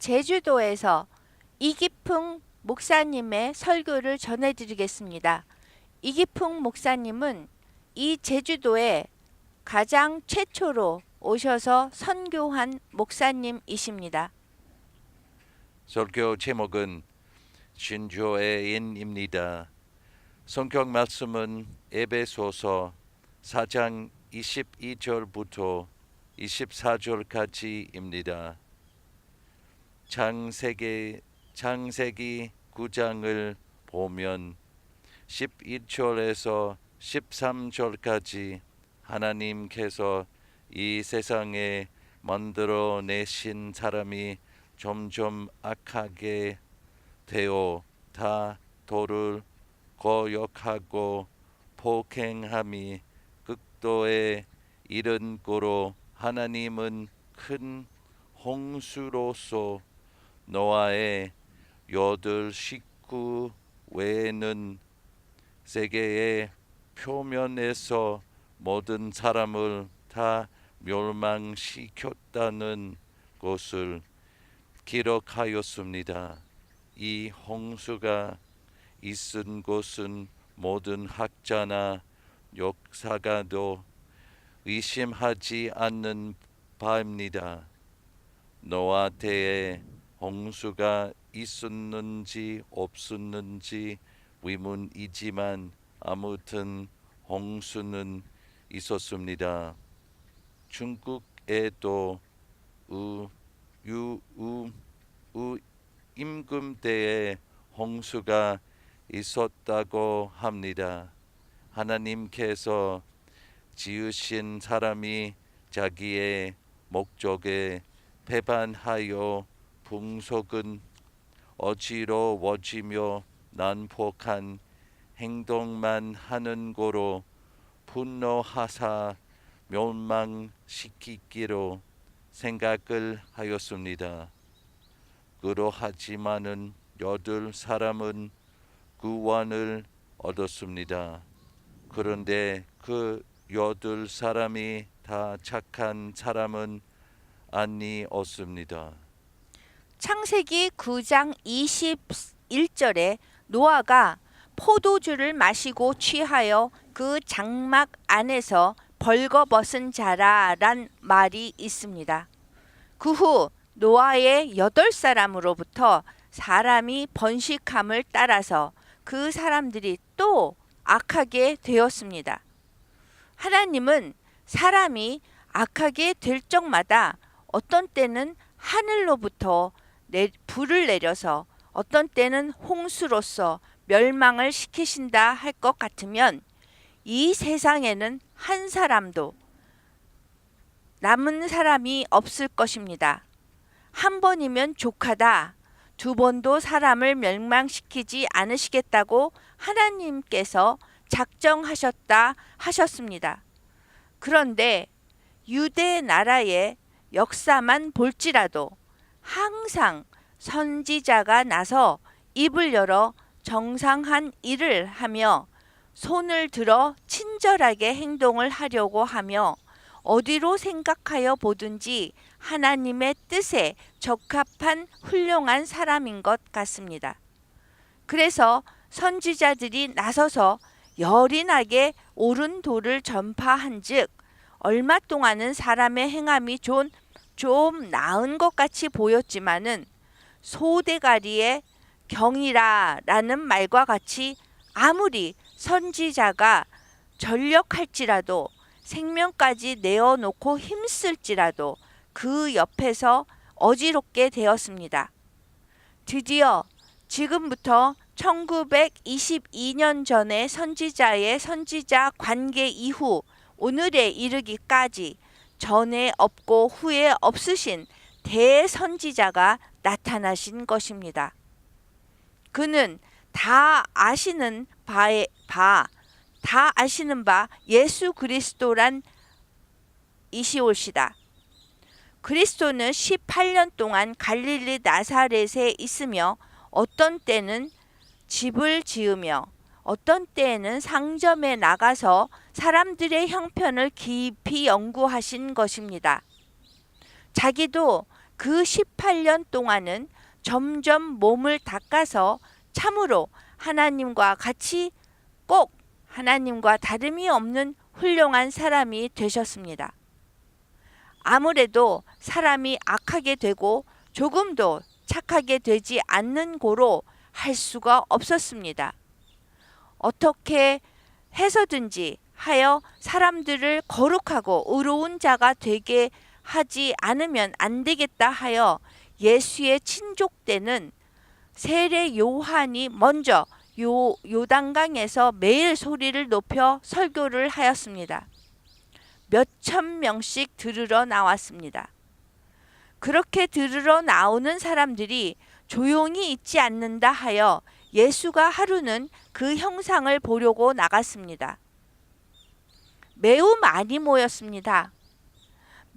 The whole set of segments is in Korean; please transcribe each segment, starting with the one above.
제주도에서 이기풍 목사님의 설교를 전해드리겠습니다. 이기풍 목사님은 이 제주도에 가장 최초로 오셔서 선교한 목사님이십니다. 설교 제목은 신조애인입니다. 성경 말씀은 에베소서 4장 22절부터 24절까지입니다. 창세기 9장을 보면 11절에서 13절까지 하나님께서 이 세상에 만들어내신 사람이 점점 악하게 되어 다 도를 거역하고 폭행함이 극도에 이른 고로 하나님은 큰 홍수로서 노아의 8 식구 외에는 세계의 표면에서 모든 사람을 다 멸망시켰다는 것을 기록하였습니다. 이 홍수가 있은 곳은 모든 학자나 역사가도 의심하지 않는 바입니다. 노아 때에 홍수가 있었는지 없었는지 의문이지만 아무튼 홍수는 있었습니다. 중국에도 임금 때에 홍수가 있었다고 합니다. 하나님께서 지으신 사람이 자기의 목적에 배반하여 풍속은 어지러워지며 난폭한 행동만 하는 거로 분노하사 멸망시키기로 생각을 하였습니다. 그러하지만은 8 사람은 구원을 얻었습니다. 그런데 그 8 사람이 다 착한 사람은 아니었습니다. 창세기 9장 21절에 노아가 포도주를 마시고 취하여 그 장막 안에서 벌거벗은 자라란 말이 있습니다. 그 후 노아의 8사람으로부터 사람이 번식함을 따라서 그 사람들이 또 악하게 되었습니다. 하나님은 사람이 악하게 될 적마다 어떤 때는 하늘로부터 불을 내려서 어떤 때는 홍수로서 멸망을 시키신다 할 것 같으면 이 세상에는 한 사람도 남은 사람이 없을 것입니다. 한 번이면 족하다. 2번도 사람을 멸망시키지 않으시겠다고 하나님께서 작정하셨다 하셨습니다. 그런데 유대 나라의 역사만 볼지라도 항상 선지자가 나서 입을 열어 정상한 일을 하며 손을 들어 친절하게 행동을 하려고 하며 어디로 생각하여 보든지 하나님의 뜻에 적합한 훌륭한 사람인 것 같습니다. 그래서 선지자들이 나서서 열이 나게 옳은 도를 전파한 즉 얼마 동안은 사람의 행함이 좀 나은 것 같이 보였지만은 소대가리의 경이라라는 말과 같이 아무리 선지자가 전력할지라도 생명까지 내어놓고 힘쓸지라도 그 옆에서 어지럽게 되었습니다. 드디어 지금부터 1922년 전의 선지자의 선지자 관계 이후 오늘에 이르기까지 전에 없고 후에 없으신 대선지자가 나타나신 것입니다. 그는 다 아시는 바 예수 그리스도란 이시올시다. 그리스도는 18년 동안 갈릴리 나사렛에 있으며 어떤 때는 집을 지으며 어떤 때에는 상점에 나가서 사람들의 형편을 깊이 연구하신 것입니다. 자기도 그 18년 동안은 점점 몸을 닦아서 참으로 하나님과 같이 꼭 하나님과 다름이 없는 훌륭한 사람이 되셨습니다. 아무래도 사람이 악하게 되고 조금도 착하게 되지 않는 고로 할 수가 없었습니다. 어떻게 해서든지 하여 사람들을 거룩하고 의로운 자가 되게 하지 않으면 안 되겠다 하여 예수의 친족 때는 세례 요한이 먼저 요단강에서 매일 소리를 높여 설교를 하였습니다. 몇천 명씩 들으러 나왔습니다. 그렇게 들으러 나오는 사람들이 조용히 있지 않는다 하여 예수가 하루는 그 형상을 보려고 나갔습니다. 매우 많이 모였습니다.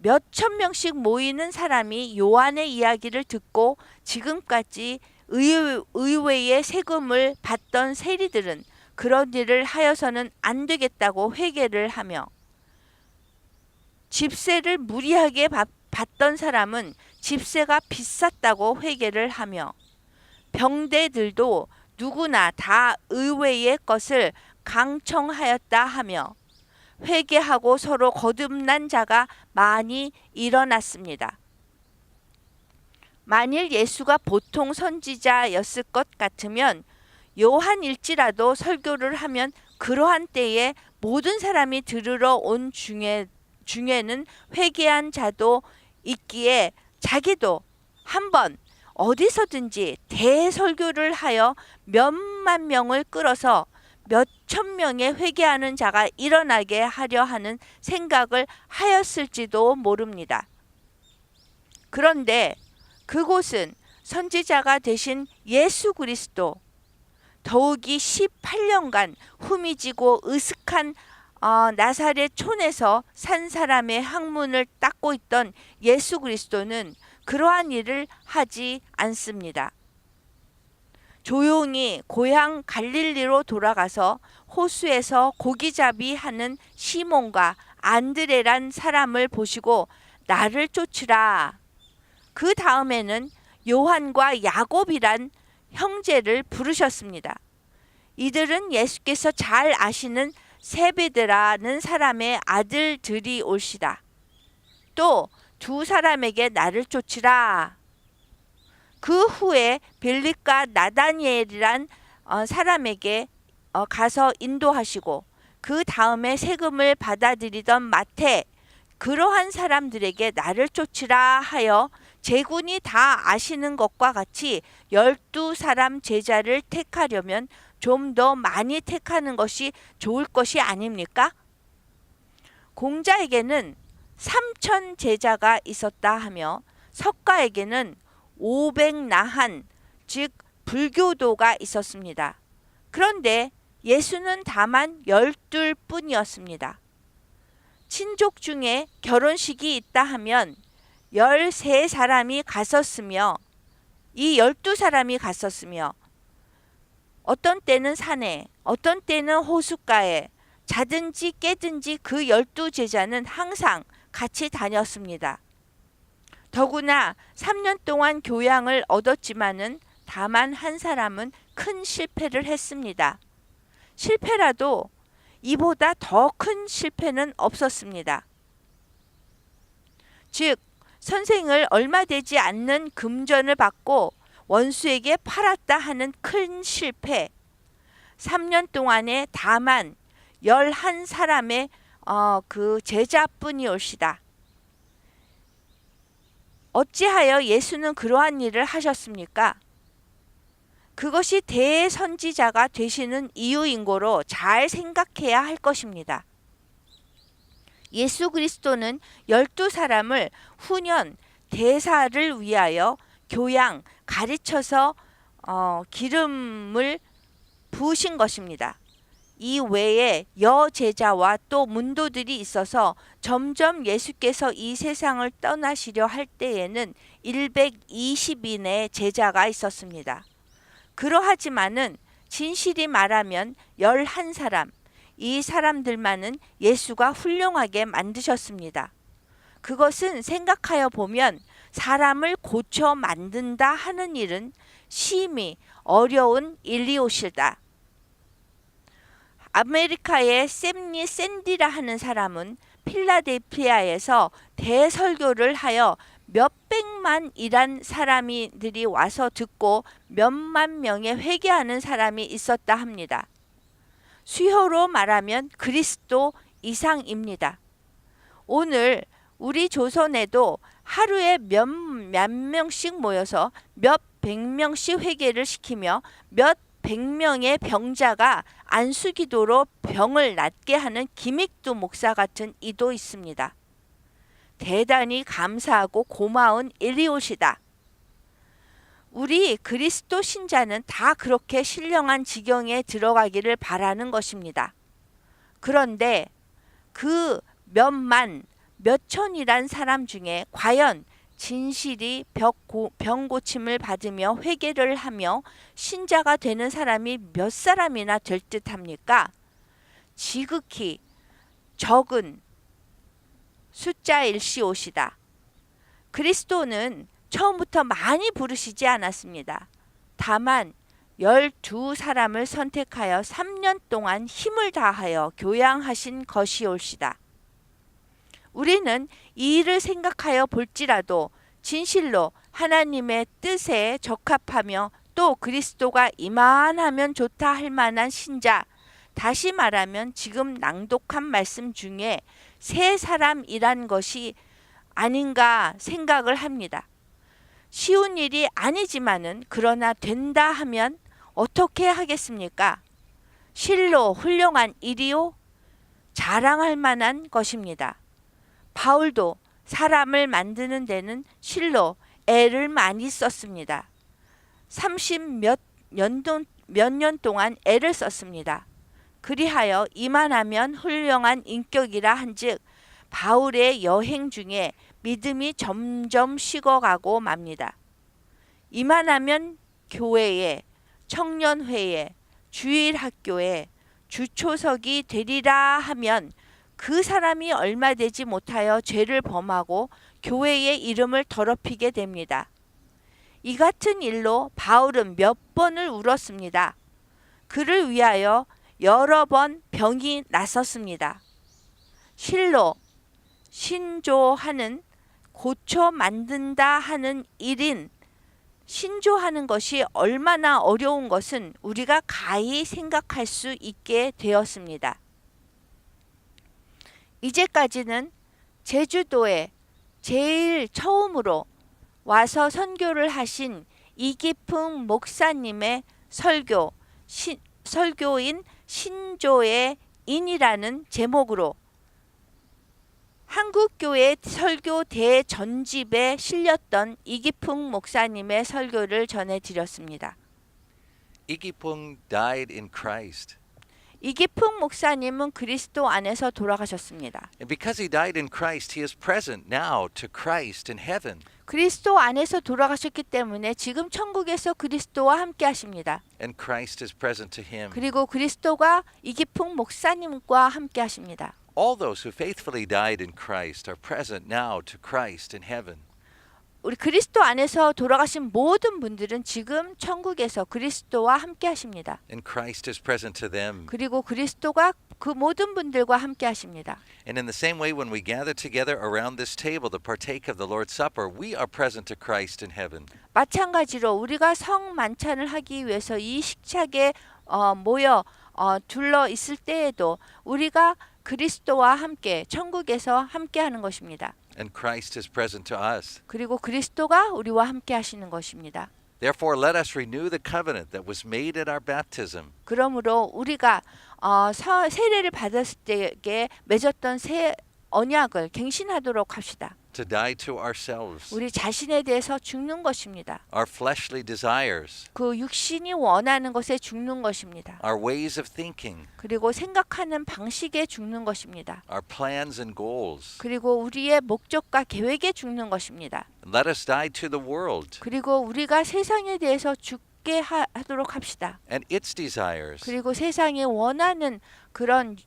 몇천 명씩 모이는 사람이 요한의 이야기를 듣고 지금까지 의회의 세금을 받던 세리들은 그런 일을 하여서는 안 되겠다고 회개를 하며, 집세를 무리하게 받던 사람은 집세가 비쌌다고 회개를 하며, 병대들도 누구나 다 의회의 것을 강청하였다 하며 회개하고 서로 거듭난 자가 많이 일어났습니다. 만일 예수가 보통 선지자였을 것 같으면 요한일지라도 설교를 하면 그러한 때에 모든 사람이 들으러 온 중에는 회개한 자도 있기에 자기도 한번 어디서든지 대설교를 하여 몇만 명을 끌어서 몇천 명의 회개하는 자가 일어나게 하려 하는 생각을 하였을지도 모릅니다. 그런데 그곳은 선지자가 되신 예수 그리스도, 더욱이 18년간 후미지고 으슥한 나사렛 촌에서 산 사람의 학문을 닦고 있던 예수 그리스도는 그러한 일을 하지 않습니다. 조용히 고향 갈릴리로 돌아가서 호수에서 고기잡이 하는 시몬과 안드레란 사람을 보시고 나를 쫓으라. 그 다음에는 요한과 야곱이란 형제를 부르셨습니다. 이들은 예수께서 잘 아시는 세베드라는 사람의 아들들이 올시다. 또 두 사람에게 나를 쫓으라. 그 후에 빌립과 나다니엘이란 사람에게 가서 인도하시고, 그 다음에 세금을 받아들이던 마태, 그러한 사람들에게 나를 쫓으라 하여 제군이 다 아시는 것과 같이 12사람 제자를 택하려면 좀 더 많이 택하는 것이 좋을 것이 아닙니까? 공자에게는 3,000 제자가 있었다 하며 석가에게는 500나한, 즉 불교도가 있었습니다. 그런데 예수는 다만 12뿐이었습니다. 친족 중에 결혼식이 있다 하면 13사람이 갔었으며, 이 12사람이 갔었으며, 어떤 때는 산에, 어떤 때는 호숫가에 자든지 깨든지 그 12제자는 항상 같이 다녔습니다. 더구나 3년 동안 교양을 얻었지만은 다만 한 사람은 큰 실패를 했습니다. 실패라도 이보다 더 큰 실패는 없었습니다. 즉, 선생을 얼마 되지 않는 금전을 받고 원수에게 팔았다 하는 큰 실패. 3년 동안에 다만 11사람의 그 제자뿐이 올시다. 어찌하여 예수는 그러한 일을 하셨습니까? 그것이 대선지자가 되시는 이유인고로 잘 생각해야 할 것입니다. 예수 그리스도는 12사람을 후년 대사를 위하여 교양, 가르쳐서 기름을 부으신 것입니다. 이 외에 여제자와 또 문도들이 있어서 점점 예수께서 이 세상을 떠나시려 할 때에는 120인의 제자가 있었습니다. 그러하지만은 진실이 말하면 11사람, 이 사람들만은 예수가 훌륭하게 만드셨습니다. 그것은 생각하여 보면 사람을 고쳐 만든다 하는 일은 심히 어려운 일이오시다. 아메리카의 샘리 샌디라 하는 사람은 필라델피아에서 대설교를 하여 몇백만이란 사람들이 와서 듣고 몇만 명의 회개하는 사람이 있었다 합니다. 수효로 말하면 그리스도 이상입니다. 오늘 우리 조선에도 하루에 몇 명씩 모여서 몇 백 명씩 회개를 시키며 몇 백 명의 병자가 안수기도로 병을 낫게 하는 김익두 목사 같은 이도 있습니다. 대단히 감사하고 고마운 일이오시다. 우리 그리스도 신자는 다 그렇게 신령한 지경에 들어가기를 바라는 것입니다. 그런데 그 몇만, 몇천이란 사람 중에 과연 진실이 병 고침을 받으며 회개를 하며 신자가 되는 사람이 몇 사람이나 될 듯합니까? 지극히 적은 숫자일시오시다. 그리스도는 처음부터 많이 부르시지 않았습니다. 다만 12사람을 선택하여 3년 동안 힘을 다하여 교양하신 것이올시다. 우리는 이 일을 생각하여 볼지라도 진실로 하나님의 뜻에 적합하며 또 그리스도가 이만하면 좋다 할 만한 신자, 다시 말하면 지금 낭독한 말씀 중에 세 사람이란 것이 아닌가 생각을 합니다. 쉬운 일이 아니지만은 그러나 된다 하면 어떻게 하겠습니까? 실로 훌륭한 일이요 자랑할 만한 것입니다. 바울도 사람을 만드는 데는 실로 애를 많이 썼습니다. 30몇 년 동안 애를 썼습니다. 그리하여 이만하면 훌륭한 인격이라 한즉 바울의 여행 중에 믿음이 점점 식어가고 맙니다. 이만하면 교회에, 청년회에, 주일학교에 주초석이 되리라 하면 그 사람이 얼마 되지 못하여 죄를 범하고 교회의 이름을 더럽히게 됩니다. 이 같은 일로 바울은 몇 번을 울었습니다. 그를 위하여 여러 번 병이 났었습니다. 실로 신조하는 고쳐 만든다 하는 일인 신조하는 것이 얼마나 어려운 것은 우리가 가히 생각할 수 있게 되었습니다. 이제까지는 제주도에 제일 처음으로 와서 선교를 하신 이기풍 목사님의 설교인 신조의 인이라는 제목으로 한국교회 설교 대전집에 실렸던 이기풍 목사님의 설교를 전해드렸습니다. 이기풍 died in Christ. 이기풍 목사님은 그리스도 안에서 돌아가셨습니다. And because he died in Christ, he is present now to Christ in heaven. 그리스도 안에서 돌아가셨기 때문에 지금 천국에서 그리스도와 함께 하십니다. And Christ is present to him. 그리고 그리스도가 이기풍 목사님과 함께 하십니다. All those who faithfully died in Christ are present now to Christ in heaven. 우리 그리스도 안에서 돌아가신 모든 분들은 지금 천국에서 그리스도와 함께 하십니다. And Christ is present to them. 그리고 그리스도가 그 모든 분들과 함께 하십니다. And in the same way, when we gather together around this table to partake of the Lord's Supper, we are present to Christ in heaven. 마찬가지로 우리가 성만찬을 하기 위해서 이 식탁에 모여 둘러 있을 때에도 우리가 그리스도와 함께 천국에서 함께 하는 것입니다. And Christ is present to us. 그리고 그리스도가 우리와 함께 하시는 것입니다. Therefore, let us renew the covenant that was made at our baptism. 그러므로 우리가 세례를 받았을 때에 맺었던 새 언약을 갱신하도록 합시다. To die to ourselves, 우리 자신에 대해서 죽는 것입니다. our fleshly desires, 그 육신이 원하는 것에 죽는 것입니다. our ways of thinking, 그리고 생각하는 방식에 죽는 것입니다. our plans and goals. 그리고 우리의 목적과 계획에 죽는 것입니다. And let us die to the world. 그리고 우리가 세상에 대해서 죽게 하도록 합시다. and its desires 그리고 세상이 원하는 그런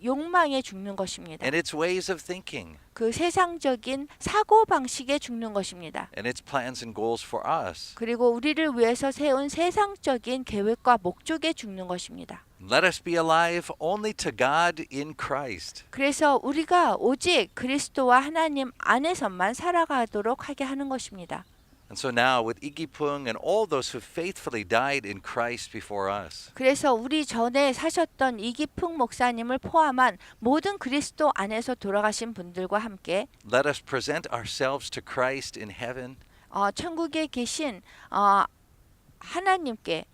욕망에 죽는 것입니다. and its ways of thinking 그 세상적인 사고 방식에 죽는 것입니다. and its plans and goals for us. 그리고 우리를 위해서 세운 세상적인 계획과 목적에 죽는 것입니다. Let us be alive only to God in Christ. 그래서 우리가 오직 그리스도와 하나님 안에서만 살아가도록 하게 하는 것입니다. And so now with Igipung and all those who faithfully died in Christ before us, 그래서 우리 전에 사셨던 이기풍 목사님을 포함한 모든 그리스도 안에서 돌아가신 분들과 함께 let us present ourselves to Christ in heaven 천국에 계신 하나님께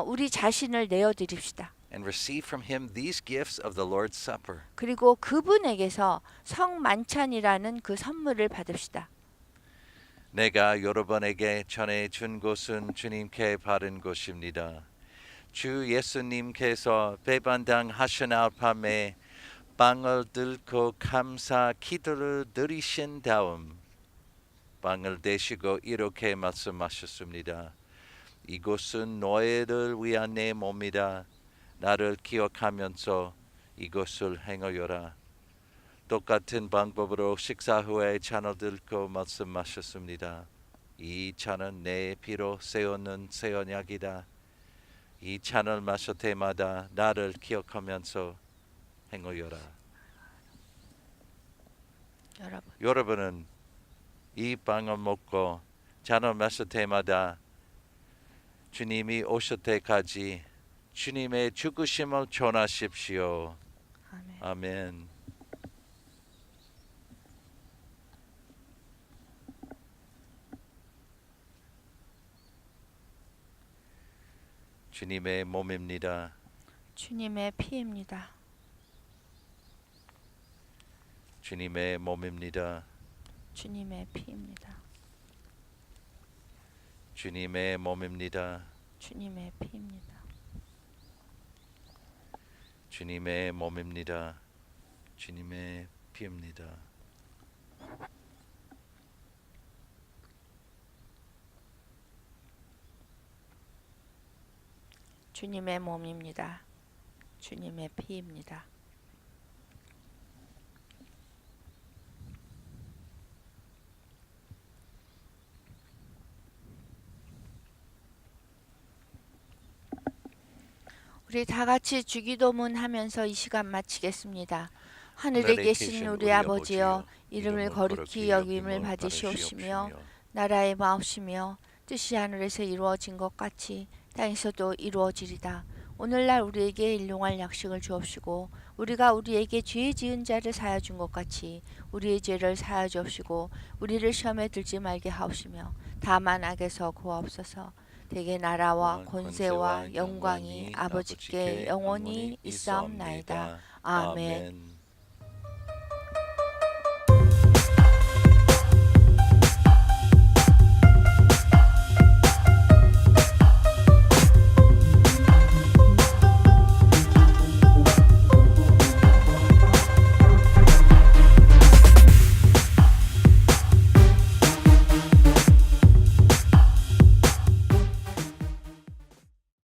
우리 자신을 내어드립시다. and receive from him these gifts of the Lord's Supper. 그리고 그분에게서 성만찬이라는 그 선물을 받읍시다. 내가 여러분에게 전해 준 것은 주님께 받은 것입니다. 주 예수님께서 배반당하시는 밤에 빵을 들고 감사 기도를 드리신 다음 빵을 대시고 이렇게 말씀하셨습니다. 이것은 너희를 위한 내 몸이다. 나를 기억하면서 이것을 행하여라. 똑같은 방법으로 식사 후에 잔을 들고 말씀하셨습니다. 이 잔은 내 피로 세우는 새 언약이다. 이 잔을 마실 때마다 나를 기억하면서 행하여라. 여러분은 이 빵을 먹고 잔을 마실 때마다 주님이 오실 때까지 주님의 죽으심을 전하십시오. 아멘. 아멘. 주님의 몸입니다. 주님의 피입니다. 주님의 몸입니다. 주님의 피입니다. 주님의 몸입니다. 주님의 피입니다. 주님의 몸입니다. 주님의 피입니다. 주님의 몸입니다. 주님의 피입니다. 우리 다 같이 주기도문 하면서 이 시간 마치겠습니다. 하늘에 계신 우리 아버지여, 이름을 거룩히 여김을 받으시옵시며 나라의 마옵시며 뜻이 하늘에서 이루어진 것 같이 땅에서도 이루어지리다. 오늘날 우리에게 일용할 양식을 주옵시고 우리가 우리에게 죄 지은 자를 사하여 준 것 같이 우리의 죄를 사하여 주옵시고 우리를 시험에 들지 말게 하옵시며 다만 악에서 구하옵소서. 대개 나라와 권세와 영광이 아버지께 영원히 있사옵나이다. 아멘.